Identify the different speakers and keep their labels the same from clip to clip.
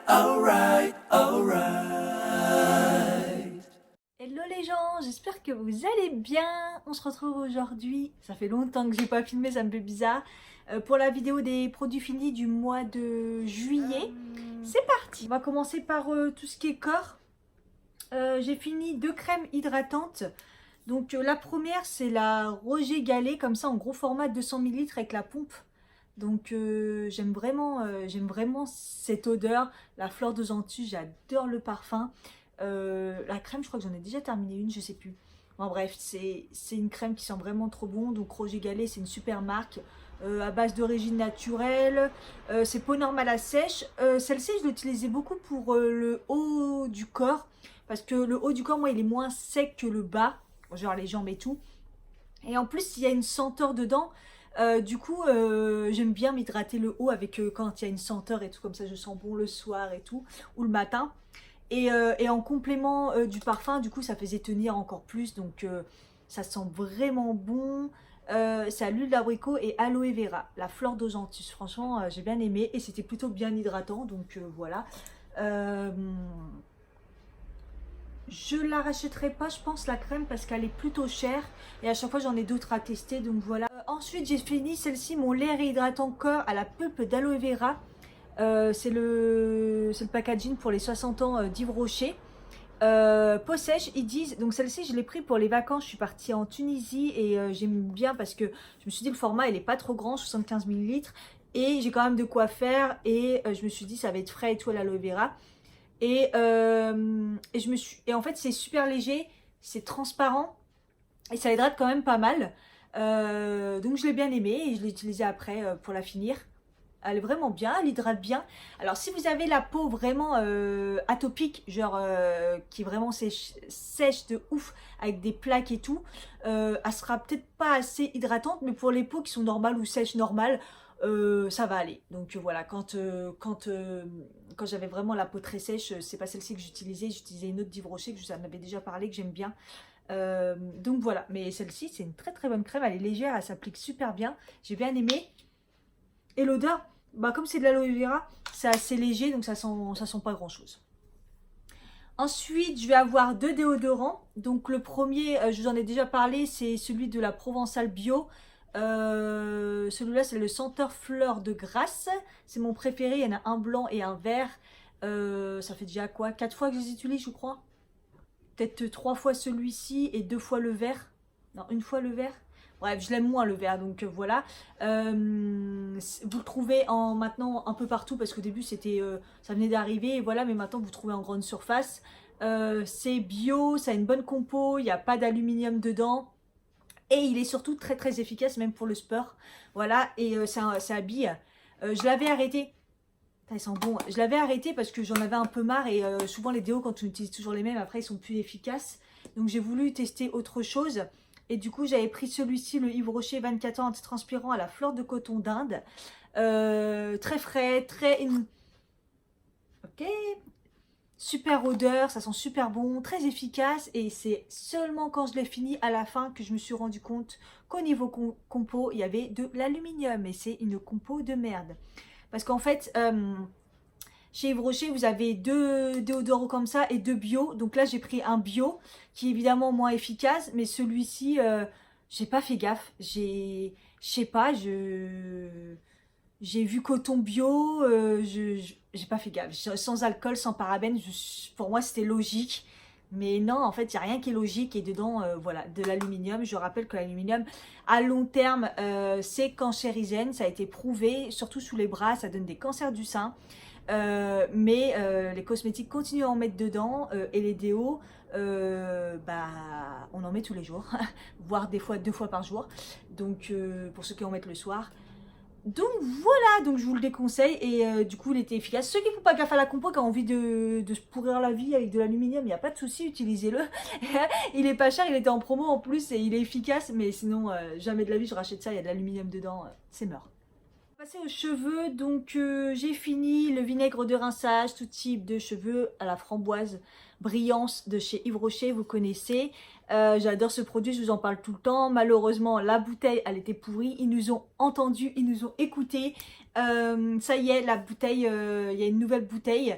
Speaker 1: alright, alright.
Speaker 2: Hello les gens, j'espère que vous allez bien. On se retrouve aujourd'hui, ça fait longtemps que j'ai pas filmé, ça me fait bizarre, pour la vidéo des produits finis du mois de juillet. C'est parti. On va commencer par tout ce qui est corps. J'ai fini 2 crèmes hydratantes. Donc la première c'est la Roger Gallet, comme ça en gros format 200 ml avec la pompe. Donc j'aime vraiment cette odeur, la fleur de Gentil, j'adore le parfum. La crème, je crois que j'en ai déjà terminé une, je sais plus. Bon, bref, c'est une crème qui sent vraiment trop bon. Donc Roger Gallet, c'est une super marque à base d'origine naturelle. C'est peau normale à sèche. Celle-ci, je l'utilisais beaucoup pour le haut du corps. Parce que le haut du corps, moi, il est moins sec que le bas. Genre les jambes et tout. Et en plus, il y a une senteur dedans. Du coup, j'aime bien m'hydrater le haut avec quand il y a une senteur et tout. Comme ça, je sens bon le soir et tout. Ou le matin. Et en complément du parfum, du coup, ça faisait tenir encore plus. Donc, ça sent vraiment bon. C'est à l'huile d'abricot et aloe vera. La fleur d'Ogentus. Franchement, j'ai bien aimé. Et c'était plutôt bien hydratant. Donc, voilà. Je la rachèterai pas, je pense, la crème, parce qu'elle est plutôt chère. Et à chaque fois, j'en ai d'autres à tester. Donc, voilà. Ensuite, j'ai fini celle-ci, mon lait réhydratant corps à la pulpe d'aloe vera. C'est le packaging pour les 60 ans d'Yves Rocher. Peau sèche, ils disent. Donc celle-ci, je l'ai pris pour les vacances. Je suis partie en Tunisie et j'aime bien parce que je me suis dit le format, il est pas trop grand, 75 ml. Et j'ai quand même de quoi faire. Et je me suis dit, ça va être frais et tout à l'aloe vera. Et en fait, c'est super léger, c'est transparent et ça hydrate quand même pas mal. Donc je l'ai bien aimé et je l'ai utilisé après pour la finir. Elle est vraiment bien, elle hydrate bien. Alors si vous avez la peau vraiment atopique, genre qui est vraiment sèche de ouf, avec des plaques et tout, elle sera peut-être pas assez hydratante, mais pour les peaux qui sont normales ou sèches normales, ça va aller. Donc voilà, quand j'avais vraiment la peau très sèche, c'est pas celle-ci que j'utilisais une autre d'Yves Rocher que je vous en avais déjà parlé, que j'aime bien. Donc voilà, mais celle-ci c'est une très très bonne crème, elle est légère, elle s'applique super bien, j'ai bien aimé. Et l'odeur, bah comme c'est de l'aloe vera, c'est assez léger, donc ça sent pas grand chose. Ensuite, je vais avoir 2 déodorants. Donc le premier, je vous en ai déjà parlé, c'est celui de la Provençale Bio. Celui-là, c'est le senteur fleur de Grasse. C'est mon préféré, il y en a un blanc et un vert. Ça fait déjà quoi, 4 fois que je les utilise, je crois. Peut-être 3 fois celui-ci et 2 fois le vert. Non, une fois le vert. Bref, je l'aime moins le vert, donc voilà. Vous le trouvez maintenant un peu partout parce qu'au début ça venait d'arriver et voilà, mais maintenant vous le trouvez en grande surface. C'est bio, ça a une bonne compo, il n'y a pas d'aluminium dedans et il est surtout très très efficace même pour le sport. Voilà, et c'est à billes. Je l'avais arrêté. Ils sont bons. Je l'avais arrêté parce que j'en avais un peu marre et souvent les déos quand on utilise toujours les mêmes après ils sont plus efficaces. Donc j'ai voulu tester autre chose. Et du coup, j'avais pris celui-ci, le Yves Rocher 24 ans antitranspirant à la fleur de coton d'Inde. Très frais, très... Ok. Super odeur, ça sent super bon, très efficace. Et c'est seulement quand je l'ai fini à la fin que je me suis rendu compte qu'au niveau compo, il y avait de l'aluminium. Et c'est une compo de merde. Parce qu'en fait... chez Yves Rocher, vous avez 2 déodorants comme ça et 2 bio. Donc là, j'ai pris un bio qui est évidemment moins efficace. Mais celui-ci, j'ai pas fait gaffe. Je sais pas, j'ai vu coton bio. J'ai pas fait gaffe. Sans alcool, sans parabènes, pour moi, c'était logique. Mais non, en fait, il n'y a rien qui est logique. Et dedans, voilà, de l'aluminium. Je rappelle que l'aluminium, à long terme, c'est cancérigène. Ça a été prouvé, surtout sous les bras. Ça donne des cancers du sein. Mais les cosmétiques continuent à en mettre dedans et les déos, bah, on en met tous les jours, voire des fois 2 fois par jour. Donc pour ceux qui en mettent le soir. Donc voilà, donc je vous le déconseille et du coup il était efficace. Ceux qui ne font pas gaffe à la compo, qui ont envie de se pourrir la vie avec de l'aluminium, il n'y a pas de souci, utilisez-le. Il est pas cher, il était en promo en plus et il est efficace, mais sinon jamais de la vie je rachète ça, il y a de l'aluminium dedans, c'est mort. Passer aux cheveux, donc j'ai fini le vinaigre de rinçage, tout type de cheveux à la framboise brillance de chez Yves Rocher, vous connaissez. J'adore ce produit, je vous en parle tout le temps. Malheureusement, la bouteille, elle était pourrie. Ils nous ont entendus, ils nous ont écoutés. Ça y est, la bouteille, il y a une nouvelle bouteille,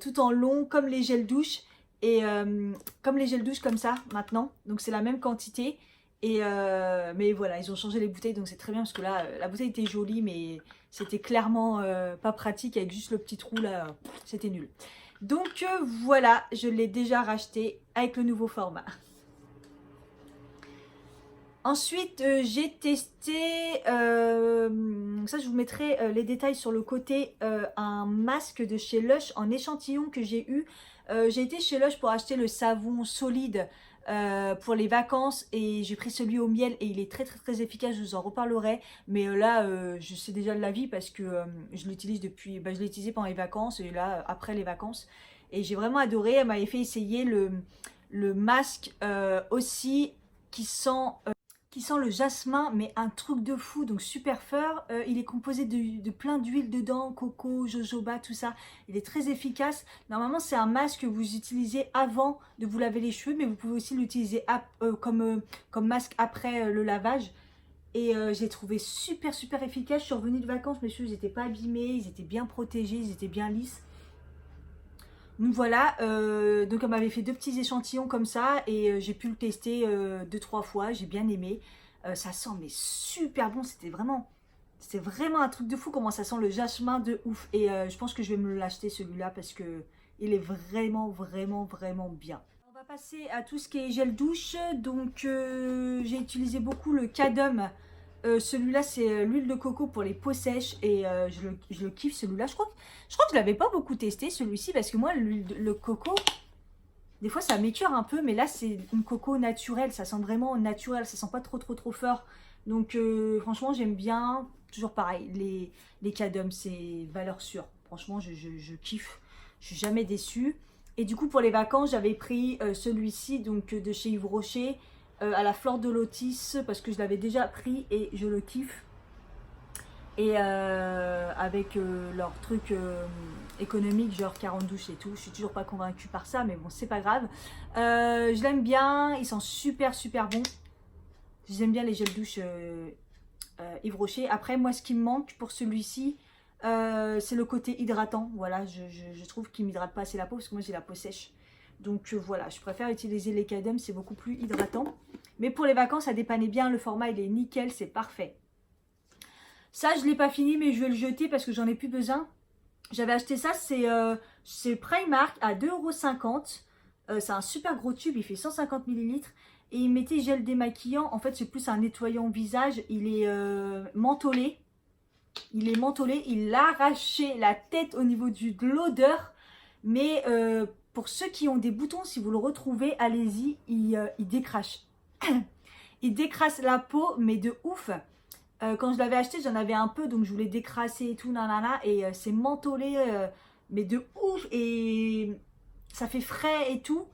Speaker 2: tout en long, comme les gels douche. Et comme les gels douche comme ça, maintenant. Donc c'est la même quantité. Et mais voilà, ils ont changé les bouteilles, donc c'est très bien. Parce que là, la bouteille était jolie, mais c'était clairement pas pratique. Avec juste le petit trou, là, c'était nul. Donc voilà, je l'ai déjà racheté avec le nouveau format. Ensuite, j'ai testé, ça je vous mettrai les détails sur le côté, un masque de chez Lush en échantillon que j'ai eu. J'ai été chez Lush pour acheter le savon solide pour les vacances et j'ai pris celui au miel et il est très très très efficace, je vous en reparlerai. Mais là, je sais déjà de l'avis parce que je l'utilise depuis, je l'ai utilisé pendant les vacances et là, après les vacances. Et j'ai vraiment adoré, elle m'avait fait essayer le masque aussi qui sent le jasmin, mais un truc de fou, donc super fort. Il est composé de plein d'huiles dedans, coco, jojoba, tout ça. Il est très efficace. Normalement, c'est un masque que vous utilisez avant de vous laver les cheveux, mais vous pouvez aussi l'utiliser comme masque après le lavage. Et j'ai trouvé super super efficace. Je suis revenue de vacances, mes cheveux n'étaient pas abîmés, ils étaient bien protégés, ils étaient bien lisses. Donc voilà, donc elle m'avait fait 2 petits échantillons comme ça et j'ai pu le tester 2-3 fois, j'ai bien aimé. Ça sent mais super bon, c'était vraiment un truc de fou comment ça sent le jasmin de ouf. Et je pense que je vais me l'acheter celui-là parce que il est vraiment vraiment vraiment bien. On va passer à tout ce qui est gel douche. Donc j'ai utilisé beaucoup le Cadum. Celui-là, c'est l'huile de coco pour les peaux sèches et je le kiffe celui-là. Je crois que je l'avais pas beaucoup testé celui-ci parce que moi, le coco, des fois ça m'écœure un peu, mais là c'est une coco naturelle, ça sent vraiment naturel, ça sent pas trop trop trop fort. Donc franchement, j'aime bien. Toujours pareil, les Cadum, c'est valeur sûre. Franchement, je kiffe, je suis jamais déçue. Et du coup, pour les vacances, j'avais pris celui-ci donc de chez Yves Rocher. À la fleur de lotus parce que je l'avais déjà pris et je le kiffe et avec leur truc économique genre 40 douches et tout, je suis toujours pas convaincue par ça mais bon c'est pas grave. Je l'aime bien, ils sont super super bons, j'aime bien les gels douche Yves Rocher. Après moi ce qui me manque pour celui-ci c'est le côté hydratant, voilà, je trouve qu'il m'hydrate pas assez la peau parce que moi j'ai la peau sèche. Donc voilà, je préfère utiliser les Cadum, c'est beaucoup plus hydratant. Mais pour les vacances, ça dépannait bien, le format il est nickel, c'est parfait. Ça, je ne l'ai pas fini, mais je vais le jeter parce que j'en ai plus besoin. J'avais acheté ça, c'est Primark à 2,50 €. C'est un super gros tube, il fait 150 ml. Et il mettait gel démaquillant, en fait c'est plus un nettoyant visage, il est mentholé. Il est mentholé, il a arraché la tête au niveau de l'odeur. Mais pour ceux qui ont des boutons, si vous le retrouvez, allez-y, il décrache. Il décrasse la peau, mais de ouf. Quand je l'avais acheté, j'en avais un peu, donc je voulais décrasser et tout, nanana, et c'est mentholé, mais de ouf, et ça fait frais et tout.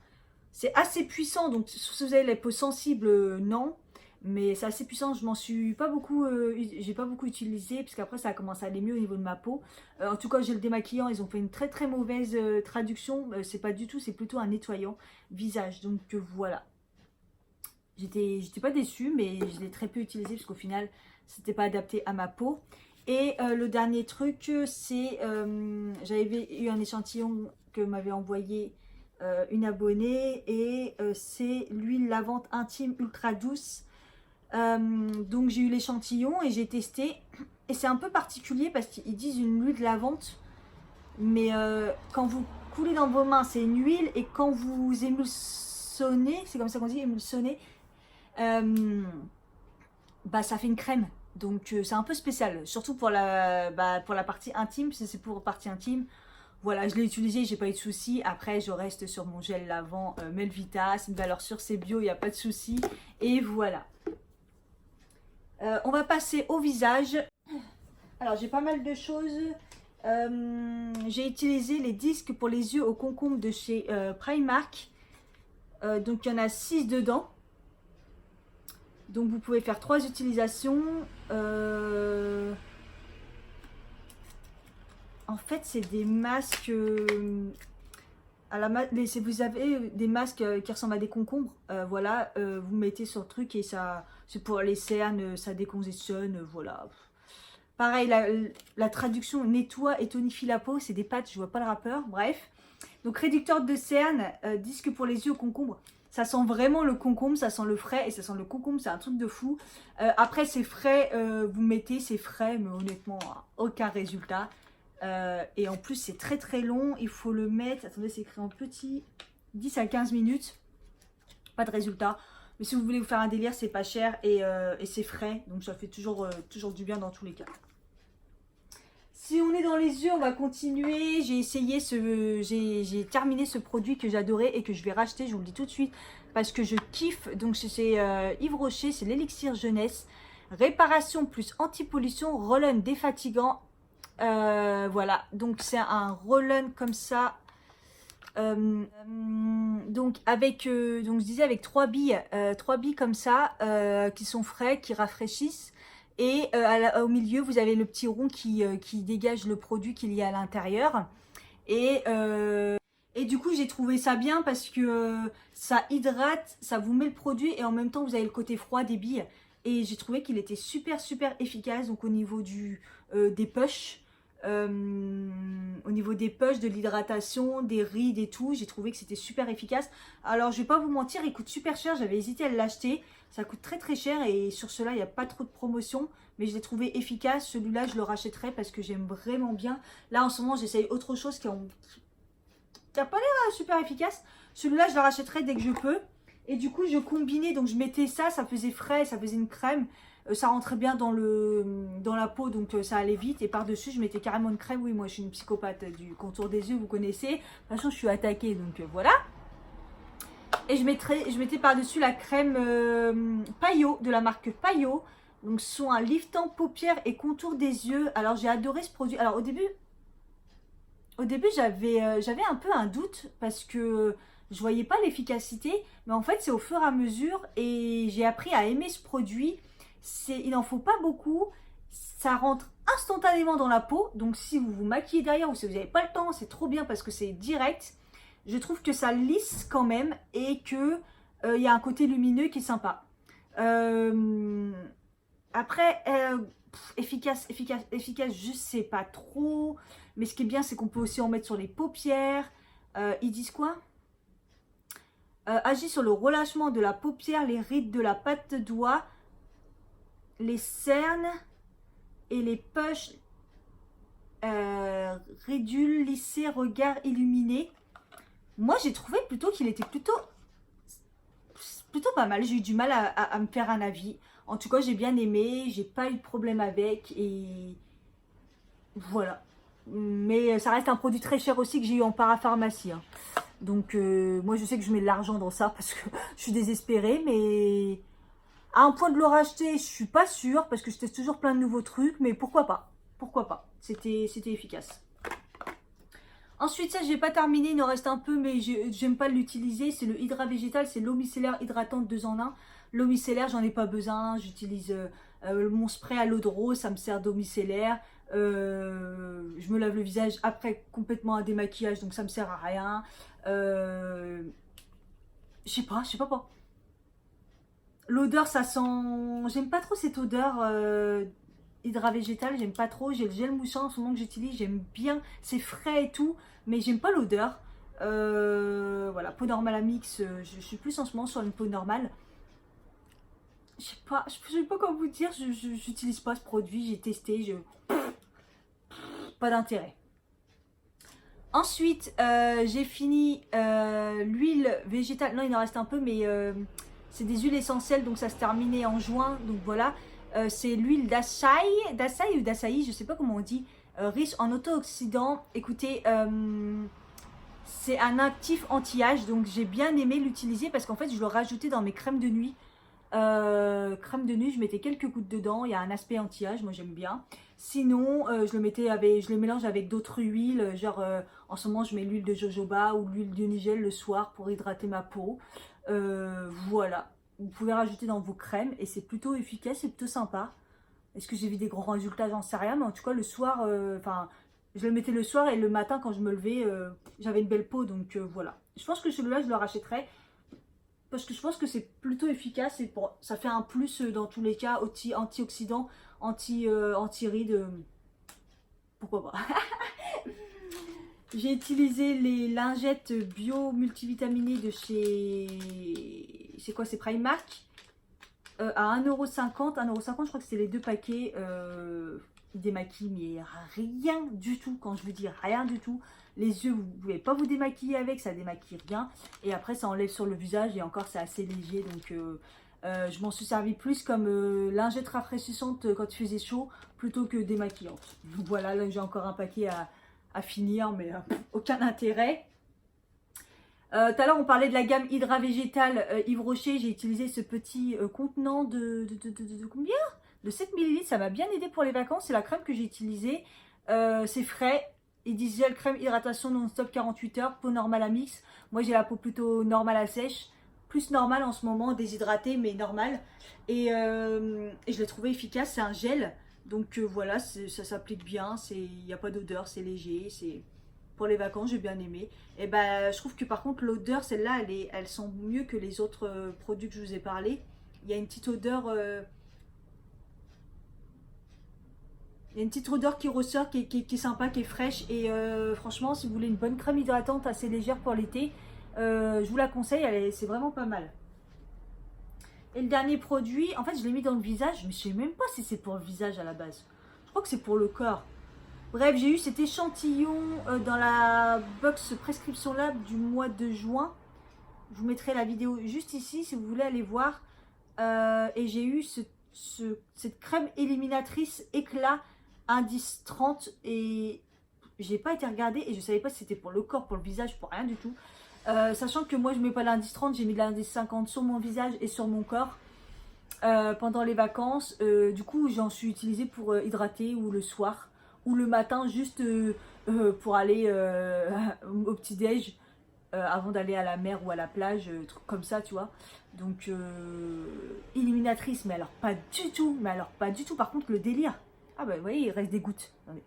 Speaker 2: C'est assez puissant, donc si vous avez les peaux sensibles, non. Mais c'est assez puissant, je m'en suis pas beaucoup, j'ai pas beaucoup utilisé, puisqu'après ça a commencé à aller mieux au niveau de ma peau. En tout cas, j'ai le démaquillant, ils ont fait une très très mauvaise traduction. C'est pas du tout, c'est plutôt un nettoyant visage. Donc voilà. J'étais pas déçue, mais je l'ai très peu utilisé, parce qu'au final, c'était pas adapté à ma peau. Et le dernier truc, c'est, j'avais eu un échantillon que m'avait envoyé une abonnée, et c'est l'huile lavante intime ultra douce. Donc j'ai eu l'échantillon et j'ai testé, et c'est un peu particulier parce qu'ils disent une huile de lavante, mais quand vous coulez dans vos mains c'est une huile, et quand vous émulsionnez, c'est comme ça qu'on dit, émulsionner, ça fait une crème. Donc c'est un peu spécial, surtout pour la partie intime, c'est pour partie intime. Voilà, je l'ai utilisé, j'ai pas eu de soucis. Après, je reste sur mon gel lavant Melvita, c'est une valeur sûre, c'est bio, il n'y a pas de soucis. Et voilà. On va passer au visage. Alors, j'ai pas mal de choses. J'ai utilisé les disques pour les yeux au concombre de chez Primark. Donc, il y en a 6 dedans. Donc, vous pouvez faire 3 utilisations. En fait, c'est des masques si vous avez des masques qui ressemblent à des concombres, voilà, vous mettez sur le truc et ça, c'est pour les cernes, ça décongestionne, voilà. Pareil, la traduction nettoie et tonifie la peau, c'est des pâtes, je vois pas le rappeur, bref. Donc réducteur de cernes, disque pour les yeux au concombre. Ça sent vraiment le concombre, ça sent le frais et ça sent le concombre, c'est un truc de fou. Après c'est frais, vous mettez, c'est frais, mais honnêtement, aucun résultat. Et en plus c'est très très long, il faut le mettre, attendez c'est écrit en petit, 10 à 15 minutes, pas de résultat. Mais si vous voulez vous faire un délire, c'est pas cher et c'est frais, donc ça fait toujours du bien dans tous les cas. Si on est dans les yeux, on va continuer. J'ai terminé ce produit que j'adorais et que je vais racheter, je vous le dis tout de suite, parce que je kiffe. Donc c'est Yves Rocher, c'est l'élixir jeunesse. Réparation plus anti-pollution, roll-on défatigant. Voilà, donc c'est un roll-on comme ça. Donc avec, donc je disais avec 3 billes comme ça, qui sont frais, qui rafraîchissent. Et au milieu, vous avez le petit rond qui dégage le produit qu'il y a à l'intérieur. Et du coup, j'ai trouvé ça bien parce que ça hydrate, ça vous met le produit et en même temps, vous avez le côté froid des billes. Et j'ai trouvé qu'il était super efficace. Donc au niveau des push, au niveau des push, de l'hydratation, des rides et tout, j'ai trouvé que c'était super efficace. Alors je vais pas vous mentir, il coûte super cher, j'avais hésité à l'acheter. Ça coûte très cher et sur cela il n'y a pas trop de promotion, mais je l'ai trouvé efficace. Celui-là je le rachèterai parce que j'aime vraiment bien. Là en ce moment j'essaye autre chose qui n'a pas l'air super efficace. Celui-là je le rachèterai dès que je peux. Et du coup je combinais, donc je mettais ça faisait frais, ça faisait une crème. Ça rentrait bien dans la peau, donc ça allait vite. Et par-dessus, je mettais carrément une crème. Oui, moi, je suis une psychopathe du contour des yeux, vous connaissez. De toute façon, je suis attaquée, donc voilà. Et je mettais par-dessus la crème Payot, de la marque Payot. Donc, ce sont un liftant paupières et contour des yeux. Alors, j'ai adoré ce produit. Alors, au début j'avais un peu un doute parce que je voyais pas l'efficacité. Mais en fait, c'est au fur et à mesure. Et j'ai appris à aimer ce produit. Il n'en faut pas beaucoup, ça rentre instantanément dans la peau, donc si vous vous maquillez derrière ou si vous n'avez pas le temps, c'est trop bien parce que c'est direct. Je trouve que ça lisse quand même et que y a un côté lumineux qui est sympa. Après, efficace, je sais pas trop, mais ce qui est bien, c'est qu'on peut aussi en mettre sur les paupières. Ils disent quoi? Agit sur le relâchement de la paupière, les rides de la patte de doigt, les cernes et les poches, ridules, lissées, regard illuminé. Moi j'ai trouvé plutôt qu'il était plutôt pas mal. J'ai eu du mal à me faire un avis. En tout cas j'ai bien aimé, j'ai pas eu de problème avec et voilà. Mais ça reste un produit très cher aussi que j'ai eu en parapharmacie, hein. Donc moi je sais que je mets de l'argent dans ça parce que je suis désespérée, mais à un point de le racheter, je suis pas sûre parce que je teste toujours plein de nouveaux trucs, mais pourquoi pas? Pourquoi pas? C'était efficace. Ensuite, ça, j'ai pas terminé, il en reste un peu, mais j'aime pas l'utiliser. C'est le Hydra Végétal, c'est l'eau micellaire hydratante 2 en 1. L'eau micellaire, j'en ai pas besoin. J'utilise mon spray à l'eau de rose, ça me sert d'eau micellaire. Je me lave le visage après complètement un démaquillage, donc ça me sert à rien. Je sais pas. L'odeur, ça sent... J'aime pas trop cette odeur hydra végétale, j'aime pas trop. J'ai le gel moussant en ce moment que j'utilise, j'aime bien. C'est frais et tout, mais j'aime pas l'odeur. Voilà, peau normale à mix, je suis plus en ce moment sur une peau normale. Je sais pas comment vous dire, j'utilise pas ce produit, j'ai testé, pas d'intérêt. Ensuite, j'ai fini l'huile végétale. Non, il en reste un peu, mais c'est des huiles essentielles, donc ça se terminait en juin. Donc voilà, c'est l'huile d'açaï ou d'açaï, je sais pas comment on dit, riche en antioxydants. Écoutez, c'est un actif anti-âge, donc j'ai bien aimé l'utiliser parce qu'en fait, je le rajoutais dans mes crèmes de nuit. Crème de nuit, je mettais quelques gouttes dedans. Il y a un aspect anti-âge, moi j'aime bien. Sinon, je le mélange avec d'autres huiles. Genre, en ce moment, je mets l'huile de jojoba ou l'huile de nigel le soir pour hydrater ma peau. Voilà. Vous pouvez rajouter dans vos crèmes et c'est plutôt efficace, c'est plutôt sympa. Est-ce que j'ai vu des grands résultats? J'en sais rien, mais en tout cas, le soir, je le mettais le soir et le matin quand je me levais, j'avais une belle peau. Donc voilà. Je pense que celui-là, je le rachèterai. Parce que je pense que c'est plutôt efficace. Et bon, ça fait un plus dans tous les cas. Antioxydant, anti-rides. Pourquoi pas. J'ai utilisé les lingettes bio multivitaminées de chez... C'est quoi? C'est Primark. À 1,50€. 1,50€, je crois que c'est les 2 paquets. Ils démaquillent, mais rien du tout. Quand je vous dis rien du tout. Les yeux, vous ne pouvez pas vous démaquiller avec. Ça démaquille rien. Et après, ça enlève sur le visage. Et encore, c'est assez léger. Donc, je m'en suis servi plus comme lingette rafraîchissante quand il faisait chaud. Plutôt que démaquillante. Donc voilà, là, j'ai encore un paquet à finir. Mais aucun intérêt. Tout à l'heure, on parlait de la gamme Hydra Végétal Yves Rocher. J'ai utilisé ce petit contenant de combien? De 7 ml. Ça m'a bien aidé pour les vacances. C'est la crème que j'ai utilisée. C'est frais. Ils disent gel crème hydratation non-stop 48 heures. Peau normale à mix. Moi, j'ai la peau plutôt normale à sèche. Plus normale en ce moment. Déshydratée, mais normale. Et je l'ai trouvé efficace. C'est un gel. Donc voilà, ça s'applique bien. Il n'y a pas d'odeur. C'est léger. C'est... Pour les vacances, j'ai bien aimé. Et ben, je trouve que par contre, l'odeur, celle-là, elle sent mieux que les autres produits que je vous ai parlé. Il y a une petite odeur... il y a une petite odeur qui ressort, qui est sympa, qui est fraîche. Et franchement, si vous voulez une bonne crème hydratante assez légère pour l'été, je vous la conseille. C'est vraiment pas mal. Et le dernier produit, en fait, je l'ai mis dans le visage. Mais je sais même pas si c'est pour le visage à la base. Je crois que c'est pour le corps. Bref, j'ai eu cet échantillon dans la box Prescription Lab du mois de juin. Je vous mettrai la vidéo juste ici si vous voulez aller voir. Et j'ai eu cette crème éliminatrice éclat indice 30. Et j'ai pas été regarder et je savais pas si c'était pour le corps, pour le visage, pour rien du tout. Sachant que moi je mets pas l'indice 30, j'ai mis l'indice 50 sur mon visage et sur mon corps. Pendant les vacances. Du coup, j'en suis utilisée pour hydrater ou le soir. Ou le matin juste pour aller au petit-déj avant d'aller à la mer ou à la plage, truc comme ça, tu vois. Donc, éliminatrice, mais alors pas du tout. Mais alors pas du tout. Par contre, le délire. Ah bah, vous voyez, il reste des gouttes. Attendez.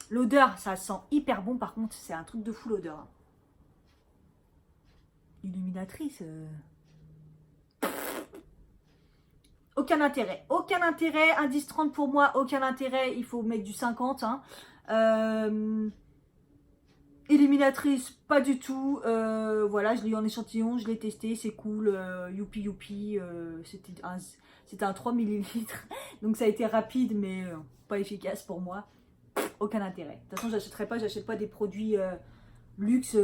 Speaker 2: L'odeur, ça sent hyper bon. Par contre, c'est un truc de fou l'odeur. Illuminatrice. Aucun intérêt, indice 30 pour moi, aucun intérêt, il faut mettre du 50. Hein. Éliminatrice, pas du tout. Voilà, je l'ai eu en échantillon, je l'ai testé, c'est cool. Youpi, c'était un 3 ml. Donc ça a été rapide, mais pas efficace pour moi. Aucun intérêt. De toute façon, j'achète pas des produits luxe.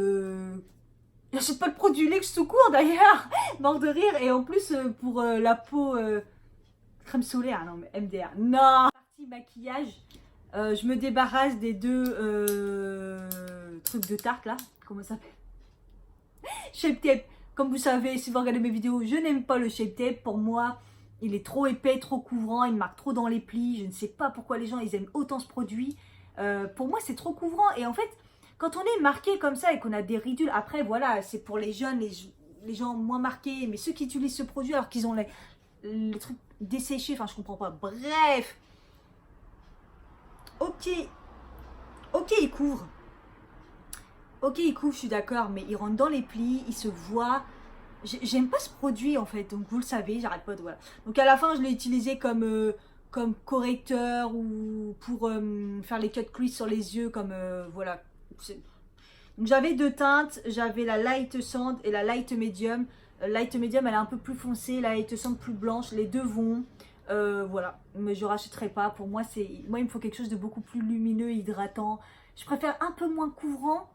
Speaker 2: J'achète pas de produits luxe tout court d'ailleurs. Mort de rire. Et en plus, pour la peau... crème solaire, non mais MDR, non. Partie maquillage, je me débarrasse des 2 trucs de Tarte là, comment ça s'appelle? Shape Tape. Comme vous savez, si vous regardez mes vidéos, je n'aime pas le Shape Tape. Pour moi, il est trop épais, trop couvrant, il marque trop dans les plis. Je ne sais pas pourquoi les gens ils aiment autant ce produit. Pour moi, c'est trop couvrant. Et en fait, quand on est marqué comme ça et qu'on a des ridules, après voilà, c'est pour les jeunes, les gens moins marqués, mais ceux qui utilisent ce produit alors qu'ils ont les trucs desséchés, enfin je comprends pas. Bref, ok, il couvre, je suis d'accord, mais il rentre dans les plis, il se voit. J'aime pas ce produit en fait, donc vous le savez, j'arrête pas de voilà. Donc à la fin je l'ai utilisé comme correcteur ou pour faire les cut crease sur les yeux, comme voilà. Donc j'avais 2 teintes, j'avais la light sand et la light medium. Light medium elle est un peu plus foncée, la light sand plus blanche, les deux vont. Voilà, mais je rachèterai pas. Pour moi, il me faut quelque chose de beaucoup plus lumineux, hydratant. Je préfère un peu moins couvrant,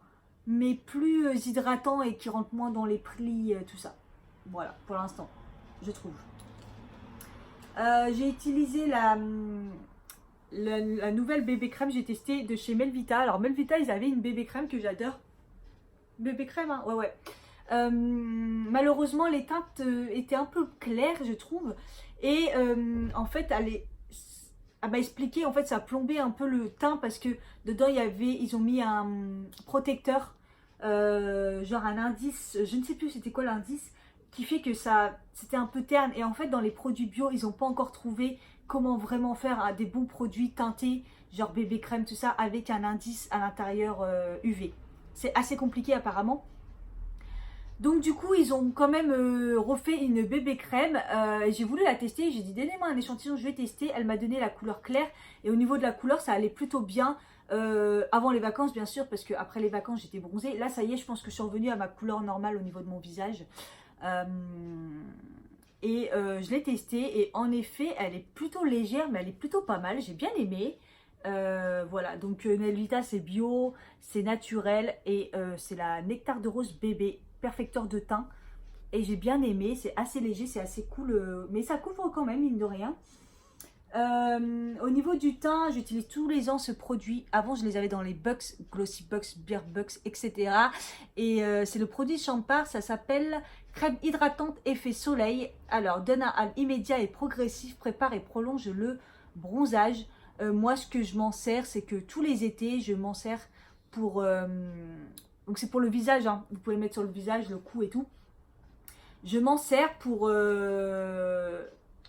Speaker 2: mais plus hydratant et qui rentre moins dans les plis, tout ça. Voilà, pour l'instant, je trouve. J'ai utilisé la nouvelle bébé crème, j'ai testé de chez Melvita. Alors Melvita, ils avaient une bébé crème que j'adore. Bébé crème, hein, ouais. Malheureusement, les teintes étaient un peu claires, je trouve. Et en fait, elle m'a expliqué, en fait, ça plombait un peu le teint parce que dedans, ils ont mis un protecteur, genre un indice, je ne sais plus c'était quoi l'indice, qui fait que c'était un peu terne. Et en fait, dans les produits bio, ils n'ont pas encore trouvé comment vraiment faire des bons produits teintés, genre bébé crème, tout ça, avec un indice à l'intérieur UV. C'est assez compliqué apparemment. Donc du coup, ils ont quand même refait une bébé crème. J'ai voulu la tester, j'ai dit donnez-moi un échantillon, je vais tester. Elle m'a donné la couleur claire et au niveau de la couleur, ça allait plutôt bien. Avant les vacances bien sûr, parce qu'après les vacances j'étais bronzée. Là ça y est, je pense que je suis revenue à ma couleur normale au niveau de mon visage. Je l'ai testée et en effet, elle est plutôt légère, mais elle est plutôt pas mal. J'ai bien aimé. Voilà, donc Nelvita c'est bio, c'est naturel et c'est la Nectar de Rose bébé perfecteur de teint et j'ai bien aimé, c'est assez léger, c'est assez cool, mais ça couvre quand même mine de rien. Au niveau du teint, j'utilise tous les ans ce produit. Avant je les avais dans les Bucks, Glossy Bucks, Beer Bucks, etc. Et c'est le produit Champard, ça s'appelle crème hydratante effet soleil. Alors donne un hâle immédiat et progressif, prépare et prolonge le bronzage. Moi ce que je m'en sers, c'est que tous les étés je m'en sers pour donc c'est pour le visage, hein. Vous pouvez le mettre sur le visage, le cou et tout. Je m'en sers pour je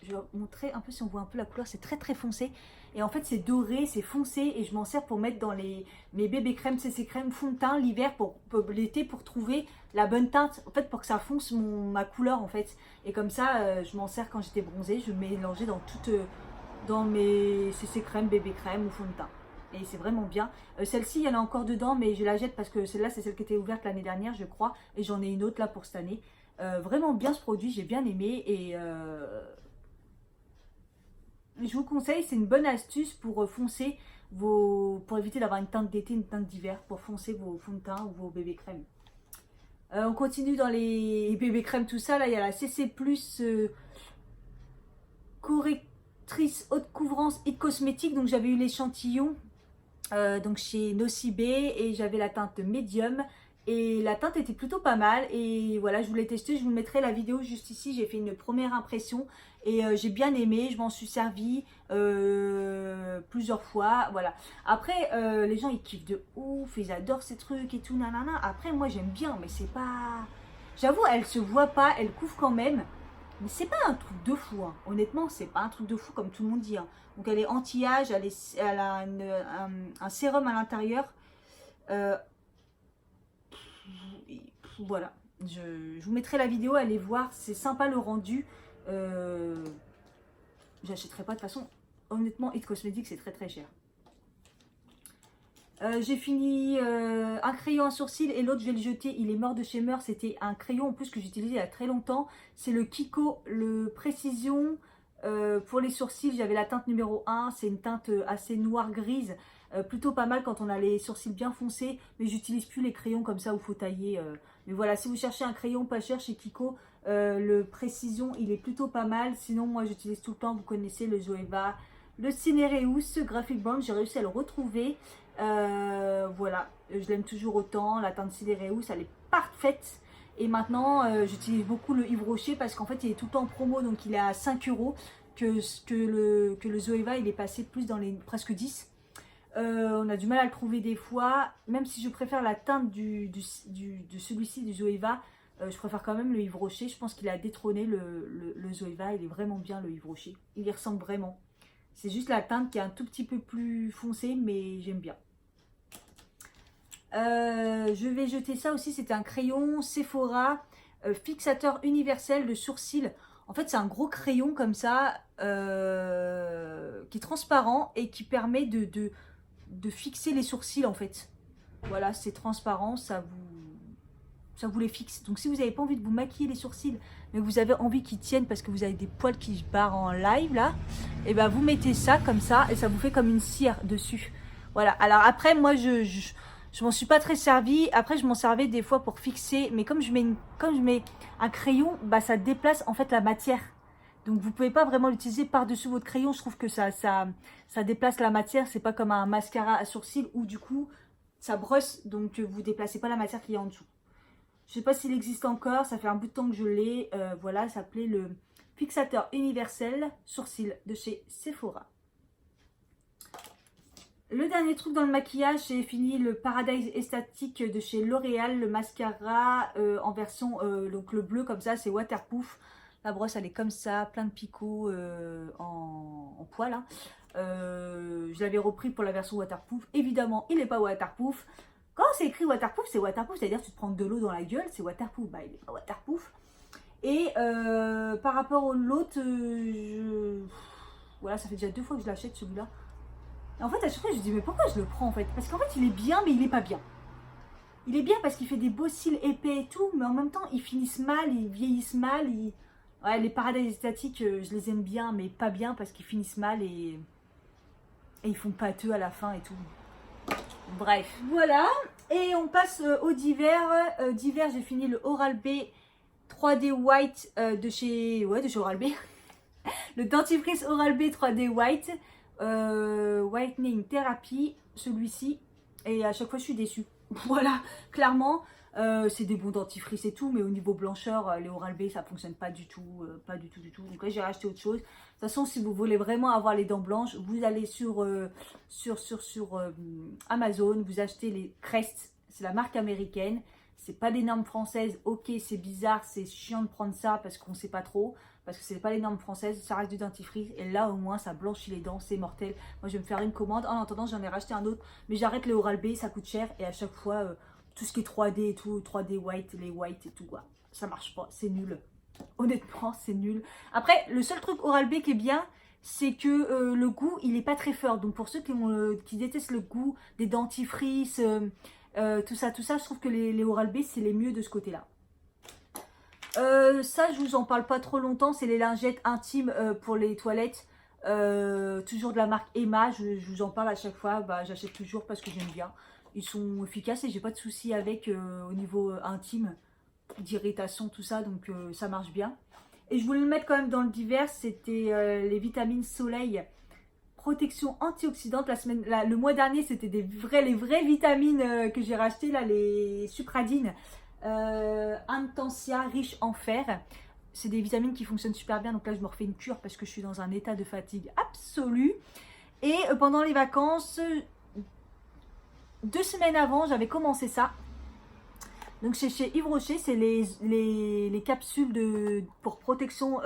Speaker 2: vais vous montrer un peu si on voit un peu la couleur, c'est très très foncé et en fait c'est doré, c'est foncé et je m'en sers pour mettre dans mes bébés crèmes, CC crème, fond de teint l'hiver pour l'été pour trouver la bonne teinte, en fait pour que ça fonce ma couleur en fait. Et comme ça je m'en sers quand j'étais bronzée, je mélangeais dans mes CC crème, bébé crème ou fond de teint. Et c'est vraiment bien. Celle-ci, il y en a encore dedans, mais je la jette parce que celle-là, c'est celle qui était ouverte l'année dernière, je crois. Et j'en ai une autre là pour cette année. Vraiment bien ce produit, j'ai bien aimé. Et je vous conseille, c'est une bonne astuce pour foncer pour éviter d'avoir une teinte d'été, une teinte d'hiver, pour foncer vos fonds de teint ou vos bébés crèmes. On continue dans les bébés crèmes, tout ça. Là, il y a la CC+, correctrice haute couvrance It Cosmétique. Donc, j'avais eu l'échantillon donc chez Nocibé et j'avais la teinte médium. Et la teinte était plutôt pas mal et voilà, je voulais tester, je vous mettrai la vidéo juste ici, j'ai fait une première impression et j'ai bien aimé, je m'en suis servi plusieurs fois, voilà. Après, les gens ils kiffent de ouf, ils adorent ces trucs et tout, nanana. Après moi j'aime bien, mais c'est pas... J'avoue, elle se voit pas, elle couvre quand même, mais c'est pas un truc de fou, hein. Honnêtement, c'est pas un truc de fou comme tout le monde dit, hein. Donc elle est anti-âge, elle a un sérum à l'intérieur. Voilà, je vous mettrai la vidéo, allez voir, c'est sympa le rendu. J'achèterai pas de toute façon, honnêtement, It Cosmetics c'est très très cher. J'ai fini un crayon à sourcils et l'autre je vais le jeter, il est mort de chez Meur. C'était un crayon en plus que j'utilisais il y a très longtemps, c'est le Kiko, le Précision pour les sourcils. J'avais la teinte numéro 1, c'est une teinte assez noire grise. Plutôt pas mal quand on a les sourcils bien foncés, mais j'utilise plus les crayons comme ça où il faut tailler. Mais voilà, si vous cherchez un crayon pas cher chez Kiko, le Précision il est plutôt pas mal. Sinon moi j'utilise tout le temps, vous connaissez le Zoeva, le Cinereus, Graphic Brand, j'ai réussi à le retrouver. Voilà, je l'aime toujours autant, la teinte Cinereus elle est parfaite. Et maintenant j'utilise beaucoup le Yves Rocher parce qu'en fait il est tout le temps en promo, donc il est à 5 € que le Zoeva il est passé plus dans les presque 10. On a du mal à le trouver des fois, même si je préfère la teinte de celui-ci du Zoeva, je préfère quand même le Yves Rocher. Je pense qu'il a détrôné le Zoeva, il est vraiment bien le Yves Rocher, il y ressemble vraiment. C'est juste la teinte qui est un tout petit peu plus foncée, mais j'aime bien. Je vais jeter ça aussi, c'était un crayon Sephora fixateur universel de sourcils. En fait c'est un gros crayon comme ça qui est transparent et qui permet de fixer les sourcils en fait. Voilà, c'est transparent, ça vous les fixe. Donc si vous n'avez pas envie de vous maquiller les sourcils, mais vous avez envie qu'ils tiennent parce que vous avez des poils qui se barrent en live là, et ben vous mettez ça comme ça et ça vous fait comme une cire dessus. Voilà, alors après moi je m'en suis pas très servi. Après je m'en servais des fois pour fixer, mais comme je mets un crayon, bah ça déplace en fait la matière. Donc vous pouvez pas vraiment l'utiliser par-dessus votre crayon. Je trouve que ça déplace la matière. C'est pas comme un mascara à sourcils où du coup ça brosse, donc vous déplacez pas la matière qui est en dessous. Je sais pas s'il existe encore, ça fait un bout de temps que je l'ai. Voilà, ça s'appelait le fixateur universel sourcils de chez Sephora. Le dernier truc dans le maquillage, j'ai fini le Paradise Esthétique de chez L'Oréal, le mascara en version, donc le bleu comme ça, c'est waterproof. La brosse, elle est comme ça, plein de picots en poil. Hein. Je l'avais repris pour la version waterproof. Évidemment, il n'est pas waterproof. Quand c'est écrit waterproof, c'est-à-dire que tu te prends de l'eau dans la gueule, c'est waterproof. Bah, il n'est pas waterproof. Et par rapport au l'autre, voilà, ça fait déjà 2 fois que je l'achète celui-là. Et en fait, à chaque fois, je me dis, mais pourquoi je le prends en fait? Parce qu'en fait, il est bien, mais il est pas bien. Il est bien parce qu'il fait des beaux cils épais et tout, mais en même temps, ils finissent mal, ils vieillissent mal. Ouais, les Paradise Esthétique, je les aime bien, mais pas bien parce qu'ils finissent mal et ils font pâteux à la fin et tout. Bref, voilà. Et on passe au d'hiver. D'hiver, j'ai fini le Oral-B 3D White de chez Oral-B. Le dentifrice Oral-B 3D White Whitening Therapy, celui-ci. Et à chaque fois, je suis déçue. Voilà, clairement, c'est des bons dentifrices et tout, mais au niveau blancheur, les Oral-B, ça fonctionne pas du tout, du tout. Donc là, j'ai racheté autre chose. De toute façon, si vous voulez vraiment avoir les dents blanches, vous allez sur Amazon, vous achetez les Crest, c'est la marque américaine. C'est pas des normes françaises. Ok, c'est bizarre, c'est chiant de prendre ça parce qu'on sait pas trop. Parce que c'est pas les normes françaises, ça reste du dentifrice. Et là, au moins, ça blanchit les dents, c'est mortel. Moi, je vais me faire une commande. En attendant, j'en ai racheté un autre. Mais j'arrête les Oral-B, ça coûte cher. Et à chaque fois, tout ce qui est 3D et tout, 3D white, les white et tout, quoi. Ça marche pas, c'est nul. Honnêtement, c'est nul. Après, le seul truc Oral-B qui est bien, c'est que le goût, il est pas très fort. Donc, pour ceux qui détestent le goût des dentifrices, tout ça, je trouve que les Oral-B, c'est les mieux de ce côté-là. Ça, je vous en parle pas trop longtemps. C'est les lingettes intimes pour les toilettes. Toujours de la marque Emma. Je vous en parle à chaque fois. Bah, j'achète toujours parce que j'aime bien. Ils sont efficaces et j'ai pas de soucis avec au niveau intime, d'irritation, tout ça. Donc ça marche bien. Et je voulais le mettre quand même dans le divers. C'était les vitamines soleil. Protection antioxydante. Le mois dernier, c'était les vraies vitamines que j'ai rachetées, là, les Supradine. Intensia, riche en fer. C'est des vitamines qui fonctionnent super bien. Donc là, je me refais une cure parce que je suis dans un état de fatigue absolu. Et pendant les vacances, 2 semaines avant, j'avais commencé ça. Donc c'est chez Yves Rocher, c'est les capsules pour protection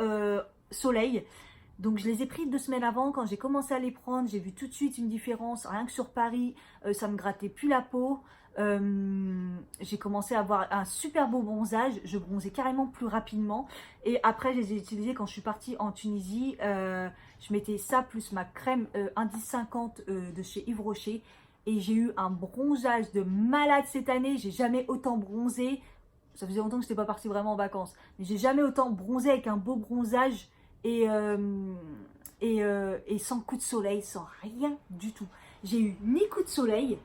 Speaker 2: soleil. Donc je les ai pris 2 semaines avant. Quand j'ai commencé à les prendre, j'ai vu tout de suite une différence. Rien que sur Paris, ça me grattait plus la peau. J'ai commencé à avoir un super beau bronzage. Je bronzais carrément plus rapidement. Et après, je les ai utilisés quand je suis partie en Tunisie. Je mettais ça plus ma crème Indice 50 de chez Yves Rocher. Et j'ai eu un bronzage de malade cette année. J'ai jamais autant bronzé. Ça faisait longtemps que je n'étais pas partie vraiment en vacances. Mais j'ai jamais autant bronzé avec un beau bronzage. Et sans coup de soleil, sans rien du tout. J'ai eu ni coup de soleil,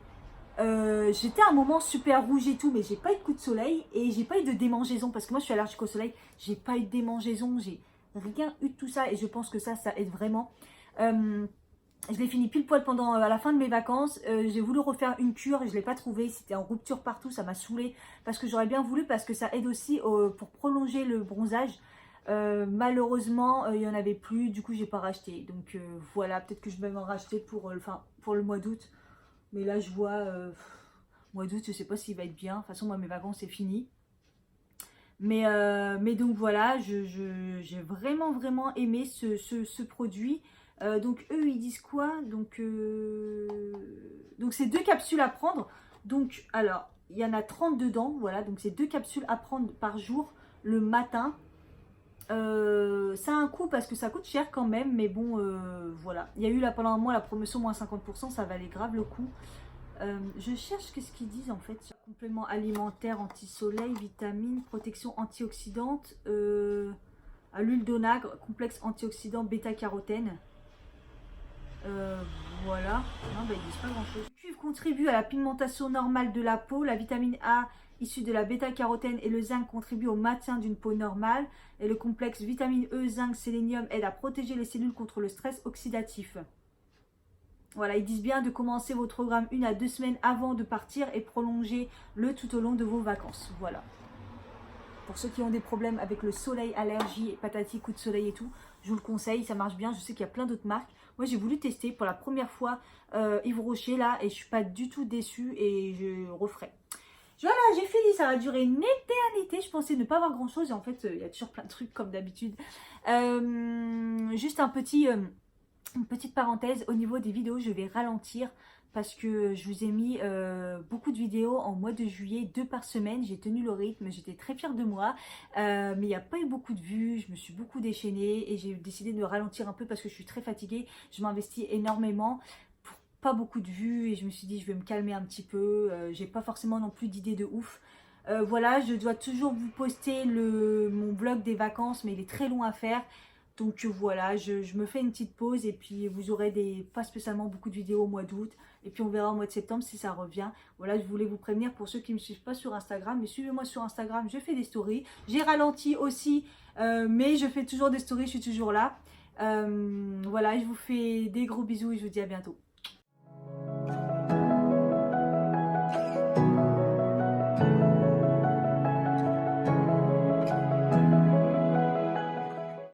Speaker 2: j'étais à un moment super rouge et tout, mais j'ai pas eu de coup de soleil et j'ai pas eu de démangeaison parce que moi je suis allergique au soleil. J'ai pas eu de démangeaison, j'ai rien eu de tout ça et je pense que ça aide vraiment. Je l'ai fini pile poil à la fin de mes vacances. J'ai voulu refaire une cure, je l'ai pas trouvé. C'était en rupture partout, ça m'a saoulée parce que j'aurais bien voulu parce que ça aide aussi pour prolonger le bronzage. Malheureusement, il n'y en avait plus, du coup j'ai pas racheté. Donc voilà, peut-être que je vais m'en racheter pour le mois d'août. Mais là je vois, mois d'août, je sais pas s'il va être bien. De toute façon, moi mes vacances c'est fini. Mais donc voilà, j'ai vraiment aimé ce produit. Donc eux ils disent quoi? Donc c'est 2 capsules à prendre. Donc alors, il y en a 30 dedans, voilà. Donc c'est 2 capsules à prendre par jour le matin. Ça a un coût parce que ça coûte cher quand même, mais bon, voilà. Il y a eu là pendant un mois la promotion moins 50%, ça valait grave le coup. Je cherche qu'est-ce qu'ils disent en fait. Complément alimentaire, anti-soleil, vitamines, protection antioxydante, à l'huile d'onagre, complexe antioxydant, bêta-carotène. Voilà. Non, bah, ils disent pas grand chose. Le cuivre contribue à la pigmentation normale de la peau, la vitamine A issu de la bêta-carotène et le zinc contribuent au maintien d'une peau normale. Et le complexe vitamine E, zinc, sélénium aide à protéger les cellules contre le stress oxydatif. Voilà, ils disent bien de commencer votre programme 1 à 2 semaines avant de partir et prolonger le tout au long de vos vacances. Voilà. Pour ceux qui ont des problèmes avec le soleil, allergie, patati, coup de soleil et tout, je vous le conseille, ça marche bien. Je sais qu'il y a plein d'autres marques. Moi, j'ai voulu tester pour la première fois Yves Rocher là et je suis pas du tout déçue et je referai. Voilà, j'ai fini, ça a duré une éternité. Je pensais ne pas avoir grand chose et en fait, il y a toujours plein de trucs comme d'habitude. Juste une petite parenthèse, au niveau des vidéos, je vais ralentir parce que je vous ai mis beaucoup de vidéos en mois de juillet, 2 par semaine. J'ai tenu le rythme, j'étais très fière de moi, mais il n'y a pas eu beaucoup de vues, je me suis beaucoup déchaînée et j'ai décidé de ralentir un peu parce que je suis très fatiguée. Je m'investis énormément pour pas beaucoup de vues et je me suis dit je vais me calmer un petit peu. J'ai pas forcément non plus d'idées de ouf. Voilà, je dois toujours vous poster mon vlog des vacances, mais il est très long à faire. Donc voilà, je me fais une petite pause et puis vous aurez pas spécialement beaucoup de vidéos au mois d'août. Et puis on verra au mois de septembre si ça revient. Voilà, je voulais vous prévenir pour ceux qui ne me suivent pas sur Instagram. Mais suivez-moi sur Instagram, je fais des stories. J'ai ralenti aussi, mais je fais toujours des stories, je suis toujours là. Voilà, je vous fais des gros bisous et je vous dis à bientôt.